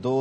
2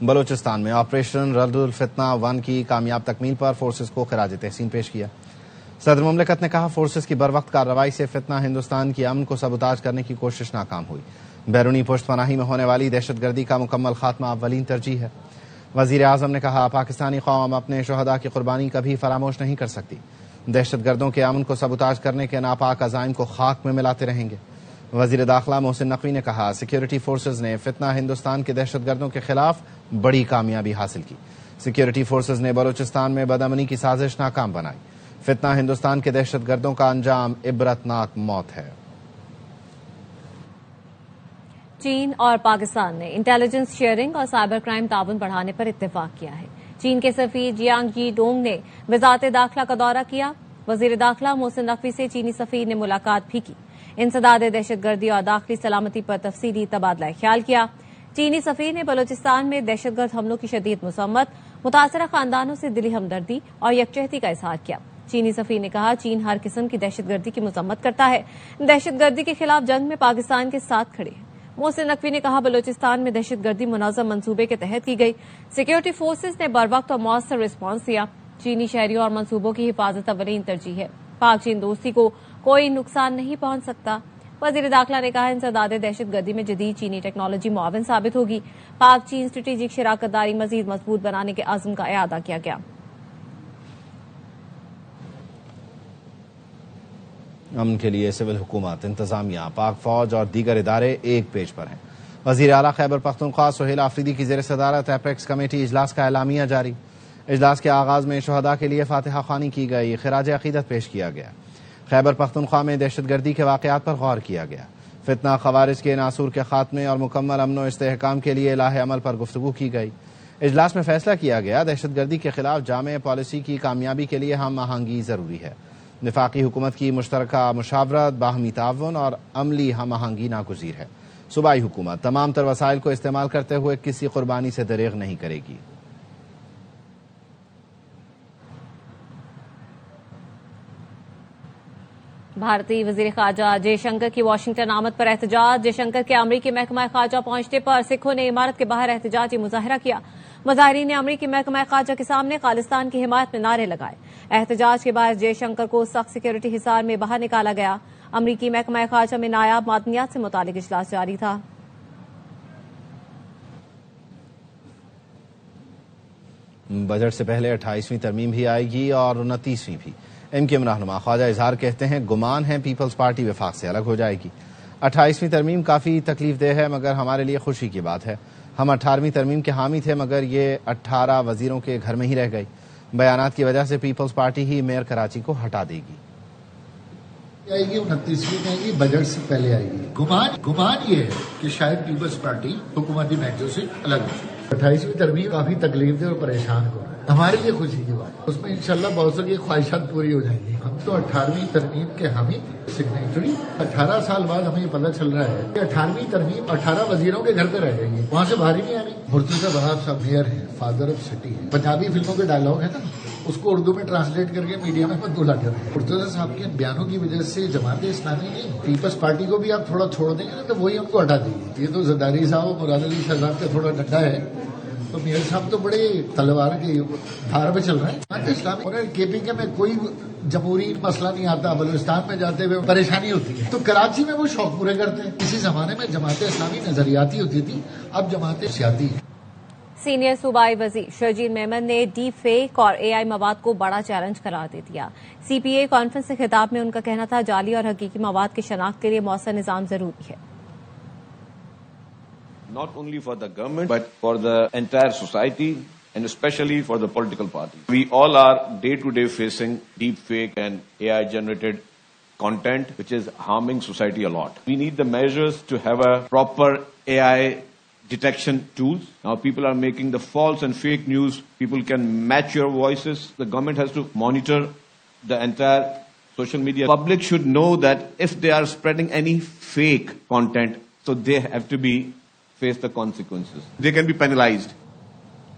بلوچستان میں آپریشن رد الفتنہ 1 کی کامیاب تکمیل پر فورسز کو خراج تحسین پیش کیا۔ صدر مملکت نے کہا فورسز کی بروقت کارروائی سے فتنہ ہندوستان کی امن کو سبوتاژ کرنے کی کوشش ناکام ہوئی۔ بیرونی پشت پناہی میں ہونے والی دہشت گردی کا مکمل خاتمہ اولین ترجیح ہے۔ وزیر اعظم نے کہا پاکستانی قوم اپنے شہداء کی قربانی کبھی فراموش نہیں کر سکتی، دہشت گردوں کے امن کو سبوتاژ کرنے کے ناپاک عزائم کو خاک میں ملاتے رہیں گے۔ وزیر داخلہ محسن نقوی نے کہا سیکیورٹی فورسز نے فتنہ ہندوستان کے دہشت گردوں کے خلاف بڑی کامیابی حاصل کی۔ سیکیورٹی فورسز نے بلوچستان میں بدامنی کی سازش ناکام بنائی۔ فتنہ ہندوستان کے دہشت گردوں کا انجام عبرتناک موت ہے۔ چین اور پاکستان نے انٹیلیجنس شیئرنگ اور سائبر کرائم تعاون بڑھانے پر اتفاق کیا ہے۔ چین کے سفیر جیانگ جی ڈونگ نے وزارت داخلہ کا دورہ کیا۔ وزیر داخلہ محسن نقوی سے چینی سفیر نے ملاقات بھی کی۔ انسداد دہشت گردی اور داخلی سلامتی پر تفصیلی تبادلہ خیال کیا۔ چینی سفیر نے بلوچستان میں دہشت گرد حملوں کی شدید مذمت، متاثرہ خاندانوں سے دلی ہمدردی اور یکجہتی کا اظہار کیا۔ چینی سفیر نے کہا چین ہر قسم کی دہشت گردی کی مذمت کرتا ہے، دہشت گردی کے خلاف جنگ میں پاکستان کے ساتھ کھڑے ہیں۔ محسن نقوی نے کہا بلوچستان میں دہشت گردی منظم منصوبے کے تحت کی گئی، سیکیورٹی فورسز نے بروقت اور مؤثر رسپانس دیا۔ چینی شہریوں اور منصوبوں کی حفاظت اولین ترجیح ہے، پاک چین دوستی کو کوئی نقصان نہیں پہنچ سکتا۔ وزیر داخلہ نے کہا انسداد دہشت گردی میں جدید چینی ٹیکنالوجی معاون ثابت ہوگی۔ پاک چین اسٹریٹجک شراکت داری مزید مضبوط بنانے کے عزم کا اعادہ کیا گیا۔ امن کے لیے سول حکومت، انتظامیہ، پاک فوج اور دیگر ادارے ایک پیج پر ہیں۔ وزیر اعلیٰ خیبر پختونخوا سہیل آفریدی کی زیر صدارت ایپیکس کمیٹی اجلاس کا اعلامیہ جاری۔ اجلاس کے آغاز میں شہداء کے لیے فاتحہ خوانی کی گئی، خراج عقیدت پیش کیا گیا۔ خیبر پختونخوا میں دہشت گردی کے واقعات پر غور کیا گیا۔ فتنہ خوارج کے ناسور کے خاتمے اور مکمل امن و استحکام کے لیے لاہ عمل پر گفتگو کی گئی۔ اجلاس میں فیصلہ کیا گیا دہشت گردی کے خلاف جامع پالیسی کی کامیابی کے لیے ہم آہنگی ضروری ہے۔ وفاقی حکومت کی مشترکہ مشاورت، باہمی تعاون اور عملی ہم آہنگی ناگزیر ہے۔ صوبائی حکومت تمام تر وسائل کو استعمال کرتے ہوئے کسی قربانی سے دریغ نہیں کرے گی۔ بھارتی وزیر خارجہ جے شنکر کی واشنگٹن آمد پر احتجاج۔ جے شنکر کے امریکی محکمہ خارجہ پہنچنے پر سکھوں نے عمارت کے باہر احتجاجی مظاہرہ کیا۔ مظاہرین نے امریکی محکمہ خارجہ کے سامنے خالصتان کی حمایت میں نعرے لگائے۔ احتجاج کے بعد جے شنکر کو سخت سیکورٹی حصار میں باہر نکالا گیا۔ امریکی محکمہ خارجہ میں نایاب معدنیات سے متعلق اجلاس جاری تھا۔ بجٹ سے پہلے 28ویں ترمیم بھی آئے گی اور 29ویں بھی۔ ایم کیو ایم رہنما خواجہ اظہار کہتے ہیں گمان ہے پیپلز پارٹی وفاق سے الگ ہو جائے گی۔ 28ویں ترمیم کافی تکلیف دہ ہے مگر ہمارے لیے خوشی کی بات ہے۔ ہم 18ویں ترمیم کے حامی تھے مگر یہ 18 وزیروں کے گھر میں ہی رہ گئی۔ بیانات کی وجہ سے پیپلز پارٹی ہی میئر کراچی کو ہٹا دے گی۔ آئے گی 29ویں میں آئے گی، بجٹ سے پہلے آئے گی۔ گمان یہ ہے کہ شاید پیپلز پارٹی حکومتی بینچوں سے الگ ہو جائے۔ 28ویں ترمیم کافی تکلیف دہ اور پریشان ہو رہا ہے، ہمارے لیے خوشی کی بات ہے۔ اس میں انشاءاللہ بہت ساری خواہشات پوری ہو جائیں گی۔ ہم تو 18ویں ترمیم کے حامی سگنیچری، 18 سال بعد ہمیں یہ پتہ چل رہا ہے کہ 18ویں ترمیم 18 وزیروں کے گھر پہ رہ گئی ہے، وہاں سے باہر ہی نہیں آ رہی۔ مرتضی وہاب صاحب میئر ہیں، فادر آف سٹی ہیں۔ پنجابی فلموں کے ڈائلاگ ہے نا، اس کو اردو میں ٹرانسلیٹ کر کے میڈیا میں مت بولا کریں۔ مرتضی صاحب کے بیانوں کی وجہ سے جماعت اسلامی نہیں، پیپلز پارٹی کو بھی آپ تھوڑا چھوڑ دیں گے نا تو وہی ہم کو ہٹا دیں گے۔ یہ تو زرداری صاحب اور مراد علی شاہ صاحب کا تھوڑا ڈنڈا ہے، تو میئر صاحب تو بڑے تلوار کی دھار پہ چل رہے ہیں۔ اسلامی اور کے پی کے میں کوئی جمہوری مسئلہ نہیں آتا، بلوچستان میں جاتے ہوئے پریشانی ہوتی ہے تو کراچی میں وہ شوق پورے کرتے ہیں۔ اسی زمانے میں جماعت اسلامی نظریاتی ہوتی تھی، اب جماعت سیاسی ہے۔ سینئر صوبائی وزیر شرجیل میمن نے ڈیپ فیک اور اے آئی مواد کو بڑا چیلنج قرار دے دیا۔ سی پی اے کانفرنس سے خطاب میں ان کا کہنا تھا جعلی اور حقیقی مواد کی شناخت کے لیے مؤثر نظام ضروری ہے۔ Not only for the government, but for the entire society and especially for the political party. We all are day-to-day facing deep fake and AI-generated content which is harming society a lot. We need the measures to have a proper AI detection tools. Now people are making the false and fake news. People can match your voices. The government has to monitor the entire social media. Public should know that if they are spreading any fake content, so they have to be face the consequences. They can be penalized.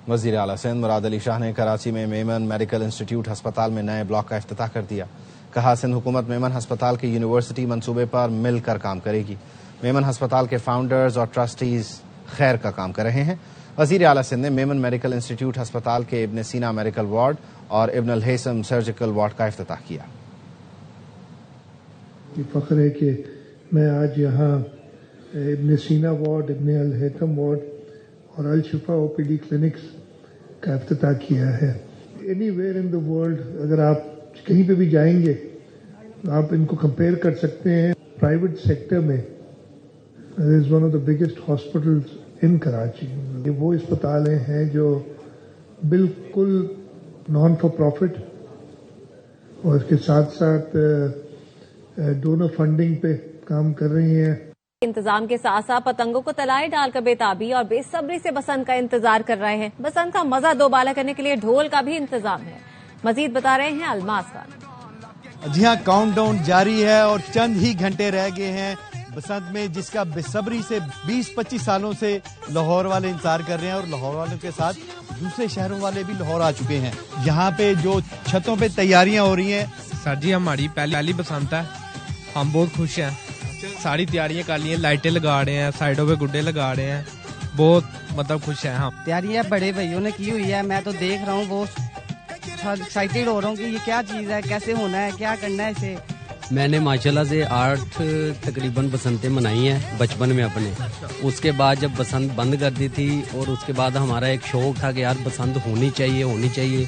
وزیر اعلیٰ سندھ مراد علی شاہ نے کراچی میں Memon medical institute ہسپتال میں نئے block کا افتتاح کر دیا۔ کہا سندھ حکومت میمن ہسپتال کے یونیورسٹی منصوبے پر مل کر کام کرے گی۔ میمن ہسپتال کے فاؤنڈرز اور ٹرسٹیز خیر کا کام کر رہے ہیں۔ وزیر اعلیٰ سندھ نے میمن میڈیکل انسٹیٹیوٹ ہسپتال کے ابن سینا میڈیکل وارڈ اور ابن الہیثم سرجیکل وارڈ کا افتتاح کیا۔ یہ فخر ہے کہ میں آج یہاں ابن سینا وارڈ، ابن الہیثم وارڈ اور الشفا او پی ڈی کلینکس کا افتتاح کیا ہے۔ Any where in the world اگر آپ کہیں پہ بھی جائیں گے آپ ان کو کمپیئر کر سکتے ہیں۔ پرائیویٹ سیکٹر میں is one of the biggest hospitals in Karachi. یہ وہ اسپتال ہیں جو بالکل نان فار پروفٹ اور اس کے ساتھ ساتھ ڈونر فنڈنگ پہ کام کر رہی ہیں۔ انتظام کے ساتھ ساتھ پتنگوں کو تلائے ڈال کر بے تابی اور بے صبری سے بسنت کا انتظار کر رہے ہیں۔ بسنت کا مزہ دوبالا کرنے کے لیے ڈھول کا بھی انتظام ہے، مزید بتا رہے ہیں الماس خان۔ جی ہاں، کاؤنٹ ڈاؤن جاری ہے اور چند ہی گھنٹے رہ گئے ہیں بسنت میں، جس کا بے صبری سے 20-25 سالوں سے لاہور والے انتظار کر رہے ہیں، اور لاہور والوں کے ساتھ دوسرے شہروں والے بھی لاہور آ چکے ہیں۔ یہاں پہ جو چھتوں پہ تیاریاں ہو رہی ہیں، سر جی ہماری پہلی بسنت ہے، ہم بہت خوش ہیں، ساری تیاریاں کر لی ہیں، لائٹیں لگا رہے ہیں، سائڈوں پہ گڈے لگا رہے ہیں، بہت خوش ہیں ہم۔ تیاریاں بڑے بھائیوں نے کی ہوئی ہے، میں تو دیکھ رہا ہوں، بہت ایکسائٹیڈ ہو رہا ہوں کہ یہ کیا چیز ہے، کیسے ہونا ہے، کیا کرنا ہے اسے۔ میں نے ماشاءاللہ سے 8 تقریباً بسنتیں منائی ہیں بچپن میں اپنے۔ اس کے بعد جب بسنت بند کر دی تھی اور اس کے بعد ہمارا ایک شوق تھا کہ یار بسنت ہونی چاہیے۔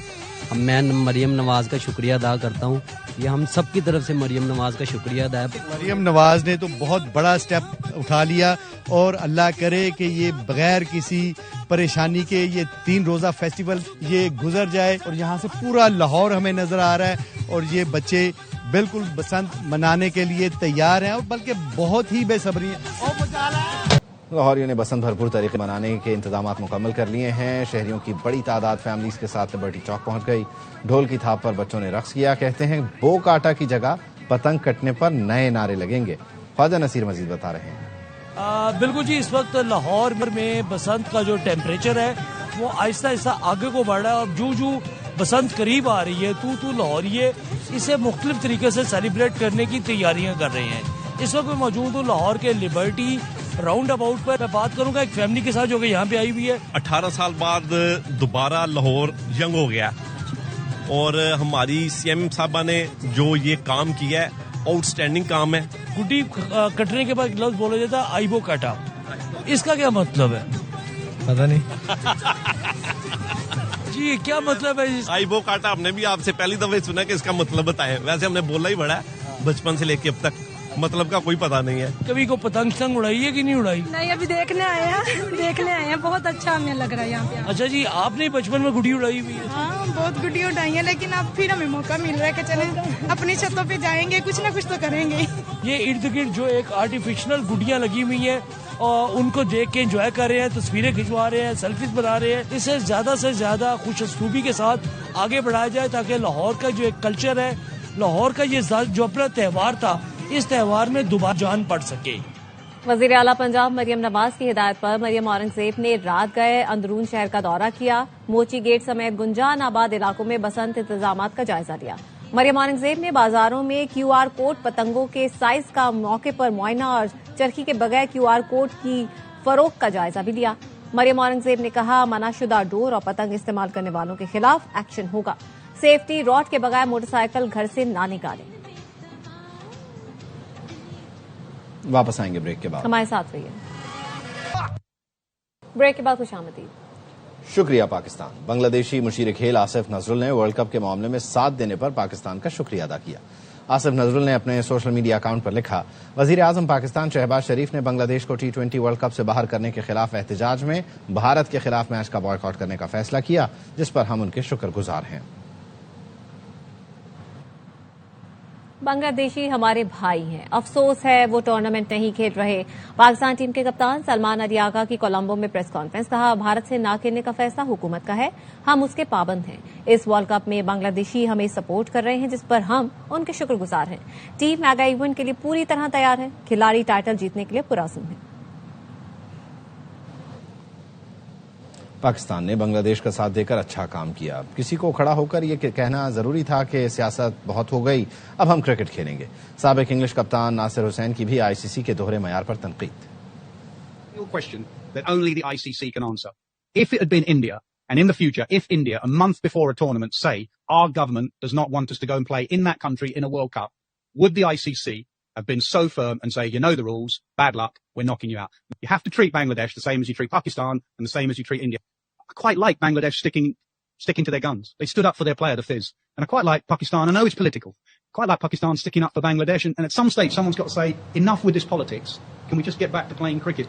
میں مریم نواز کا شکریہ ادا کرتا ہوں، یہ ہم سب کی طرف سے مریم نواز کا شکریہ ادا ہے۔ مریم نواز نے تو بہت بڑا سٹیپ اٹھا لیا، اور اللہ کرے کہ یہ بغیر کسی پریشانی کے یہ 3 روزہ فیسٹیول یہ گزر جائے، اور یہاں سے پورا لاہور ہمیں نظر آ رہا ہے، اور یہ بچے بالکل بسنت منانے کے لیے تیار ہیں، اور بلکہ بہت ہی بے صبری ہیں۔ لاہوریوں نے بسنت بھرپور طریقے منانے کے انتظامات مکمل کر لیے ہیں۔ شہریوں کی بڑی تعداد فیملیز کے ساتھ لبرٹی چوک پہنچ گئی۔ ڈھول کی تھاپ پر بچوں نے رقص کیا۔ کہتے ہیں بو کاٹا کی جگہ پتنگ کٹنے پر نئے نعرے لگیں گے۔ خواجہ نصیر مزید بتا رہے ہیں۔ بالکل جی، اس وقت لاہور میں بسنت کا جو ٹیمپریچر ہے وہ آہستہ آہستہ آگے کو بڑھ رہا ہے، اور جو بسنت قریب آ رہی ہے تو لاہوریے اسے مختلف طریقے سے سیلیبریٹ کرنے کی تیاریاں کر رہے ہیں۔ اس وقت میں موجود ہوں لاہور کے لبرٹی راؤنڈ اباؤٹ پر۔ میں بات کروں گا ایک فیملی کے ساتھ جو کہ یہاں پہ آئی ہوئی ہے۔ 18 سال بعد دوبارہ لاہور ینگ ہو گیا، اور ہماری CM صاحبہ نے جو یہ کام کیا ہے آؤٹ اسٹینڈنگ کام ہے۔ گڈی کٹنے کے بعد لفظ بولا جاتا ہے آئیبو کاٹا، اس کا کیا مطلب ہے؟ پتہ نہیں جی کیا مطلب ہے؟ آئیبو کاٹا ہم نے بھی آپ سے پہلی دفعہ سنا کہ اس کا مطلب بتائے، ویسے ہم نے بولا ہی بڑا ہے بچپن سے لے کے اب تک، مطلب کا کوئی پتہ نہیں ہے۔ کبھی کو پتنگ اڑائی ہے کہ نہیں اڑائی؟ نہیں، ابھی دیکھنے آئے ہیں، بہت اچھا ہمیں لگ رہا ہے یہاں پہ۔ اچھا جی، آپ نے بچپن میں گڈی اڑائی ہوئی ہے؟ ہاں، بہت گڈی اڑائی ہے، لیکن اب پھر ہمیں موقع مل رہا ہے کہ چلیں اپنی چھتوں پہ جائیں گے، کچھ نہ کچھ تو کریں گے۔ یہ ارد گرد جو ایک آرٹیفیشنل گڈیاں لگی ہوئی ہیں اور ان کو دیکھ کے انجوائے کر رہے ہیں، تصویریں کھنچوا رہے ہیں، سیلفیز بنا رہے ہیں۔ اسے زیادہ سے زیادہ خوش اسلوبی کے ساتھ آگے بڑھایا جائے تاکہ لاہور کا جو ایک کلچر ہے، لاہور کا یہ جو اپنا تہوار تھا، اس تہوار میں دوبارہ جان پڑ سکے۔ وزیر اعلیٰ پنجاب مریم نواز کی ہدایت پر مریم اورنگزیب نے رات گئے اندرون شہر کا دورہ کیا۔ موچی گیٹ سمیت گنجان آباد علاقوں میں بسنت انتظامات کا جائزہ لیا۔ مریم اورنگزیب نے بازاروں میں QR کوڈ پتنگوں کے سائز کا موقع پر معائنہ اور چرخی کے بغیر QR کوڈ کی فروخت کا جائزہ بھی لیا۔ مریم اورنگزیب نے کہا منع شدہ ڈور اور پتنگ استعمال کرنے والوں کے خلاف ایکشن ہوگا۔ سیفٹی راڈ کے بغیر موٹر سائیکل گھر سے نہ نکالیں۔ واپس آئیں گے بریک کے بعد، ہمارے ساتھ رہیے۔ بریک کے بعد خوش آمدید۔ شکریہ پاکستان۔ بنگلہ دیشی مشیر کھیل آصف نظرل نے ورلڈ کپ کے معاملے میں ساتھ دینے پر پاکستان کا شکریہ ادا کیا۔ آصف نظرل نے اپنے سوشل میڈیا اکاؤنٹ پر لکھا، وزیر اعظم پاکستان شہباز شریف نے بنگلہ دیش کو T20 ورلڈ کپ سے باہر کرنے کے خلاف احتجاج میں بھارت کے خلاف میچ کا بائیکاٹ کرنے کا فیصلہ کیا، جس پر ہم ان کے شکر گزار ہیں۔ بنگلہ دیشی ہمارے بھائی ہیں، افسوس ہے وہ ٹورنامنٹ نہیں کھیل رہے۔ پاکستان ٹیم کے کپتان سلمان علی آغا کی کولمبو میں پریس کانفرنس، کہا بھارت سے نہ کھیلنے کا فیصلہ حکومت کا ہے، ہم اس کے پابند ہیں۔ اس ورلڈ کپ میں بنگلہ دیشی ہمیں سپورٹ کر رہے ہیں، جس پر ہم ان کے شکر گزار ہیں۔ ٹیم میگا ایونٹ کے لیے پوری طرح تیار ہے، کھلاڑی ٹائٹل جیتنے کے لیے پرعزم ہیں۔ پاکستان نے بنگلہ دیش کا ساتھ دے کر اچھا کام کیا، کسی کو کھڑا ہو کر یہ کہنا ضروری تھا کہ سیاست بہت ہو گئی، اب ہم کرکٹ کھیلیں گے۔ سابق انگلش کپتان ناصر حسین کی بھی ICC کے دوہرے معیار پر تنقید۔ If it had been India, and in the future, if India, a month before a tournament, say, our government does not want us to go and play in that country in a World Cup, would the ICC have been so firm and say, you know the rules, bad luck, we're knocking you out? You have to treat Bangladesh the same as you treat Pakistan and the same as you treat India. I quite like Bangladesh sticking to their guns. They stood up for their player, the Fizz. And I quite like Pakistan. I know it's political. Quite like Pakistan sticking up for Bangladesh. And at some stage, someone's got to say, enough with this politics. Can we just get back to playing cricket?